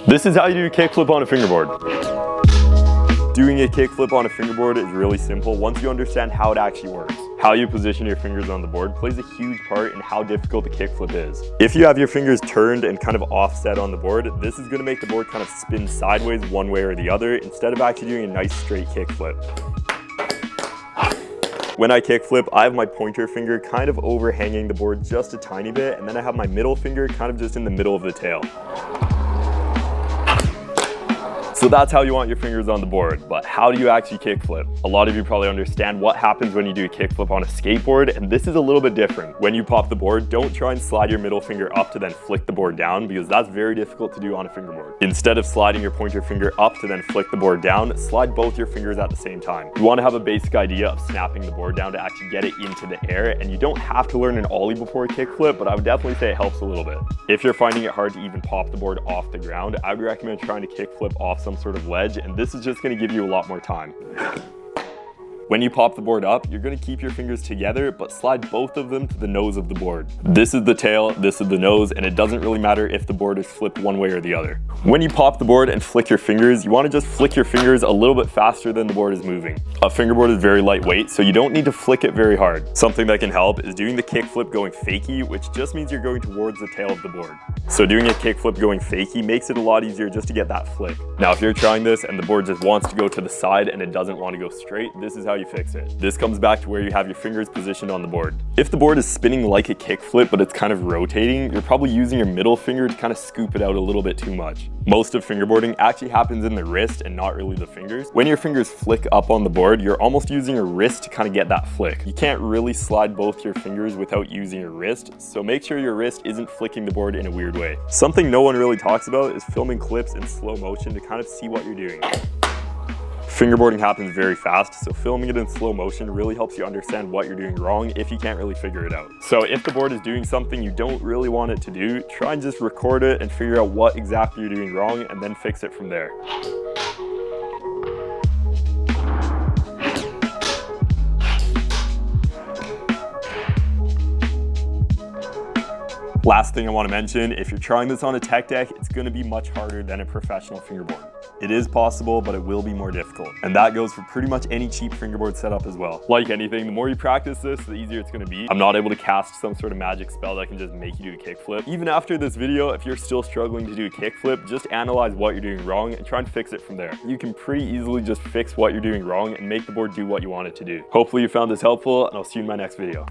This is how you do a kickflip on a fingerboard. Doing a kickflip on a fingerboard is really simple once you understand how it actually works. How you position your fingers on the board plays a huge part in how difficult the kickflip is. If you have your fingers turned and kind of offset on the board, this is going to make the board kind of spin sideways one way or the other instead of actually doing a nice straight kickflip. When I kickflip, I have my pointer finger kind of overhanging the board just a tiny bit, and then I have my middle finger kind of just in the middle of the tail. So that's how you want your fingers on the board, but how do you actually kickflip? A lot of you probably understand what happens when you do a kickflip on a skateboard, and this is a little bit different. When you pop the board, don't try and slide your middle finger up to then flick the board down, because that's very difficult to do on a fingerboard. Instead of sliding your pointer finger up to then flick the board down, slide both your fingers at the same time. You want to have a basic idea of snapping the board down to actually get it into the air, and you don't have to learn an ollie before a kickflip, but I would definitely say it helps a little bit. If you're finding it hard to even pop the board off the ground, I would recommend trying to kickflip off some sort of ledge, and this is just going to give you a lot more time. When you pop the board up, you're going to keep your fingers together, but slide both of them to the nose of the board. This is the tail, this is the nose, and it doesn't really matter if the board is flipped one way or the other. When you pop the board and flick your fingers, you want to just flick your fingers a little bit faster than the board is moving. A fingerboard is very lightweight, so you don't need to flick it very hard. Something that can help is doing the kickflip going fakie, which just means you're going towards the tail of the board. So doing a kickflip going fakie makes it a lot easier just to get that flick. Now if you're trying this and the board just wants to go to the side and it doesn't want to go straight, this is how you fix it. This comes back to where you have your fingers positioned on the board. If the board is spinning like a kickflip but it's kind of rotating, you're probably using your middle finger to kind of scoop it out a little bit too much. Most of fingerboarding actually happens in the wrist and not really the fingers. When your fingers flick up on the board, you're almost using your wrist to kind of get that flick. You can't really slide both your fingers without using your wrist, so make sure your wrist isn't flicking the board in a weird way. Something no one really talks about is filming clips in slow motion to kind of see what you're doing. Fingerboarding happens very fast, so filming it in slow motion really helps you understand what you're doing wrong if you can't really figure it out. So if the board is doing something you don't really want it to do, try and just record it and figure out what exactly you're doing wrong and then fix it from there. Last thing I want to mention, if you're trying this on a tech deck, it's going to be much harder than a professional fingerboard. It is possible, but it will be more difficult. And that goes for pretty much any cheap fingerboard setup as well. Like anything, the more you practice this, the easier it's going to be. I'm not able to cast some sort of magic spell that can just make you do a kickflip. Even after this video, if you're still struggling to do a kickflip, just analyze what you're doing wrong and try and fix it from there. You can pretty easily just fix what you're doing wrong and make the board do what you want it to do. Hopefully you found this helpful, and I'll see you in my next video.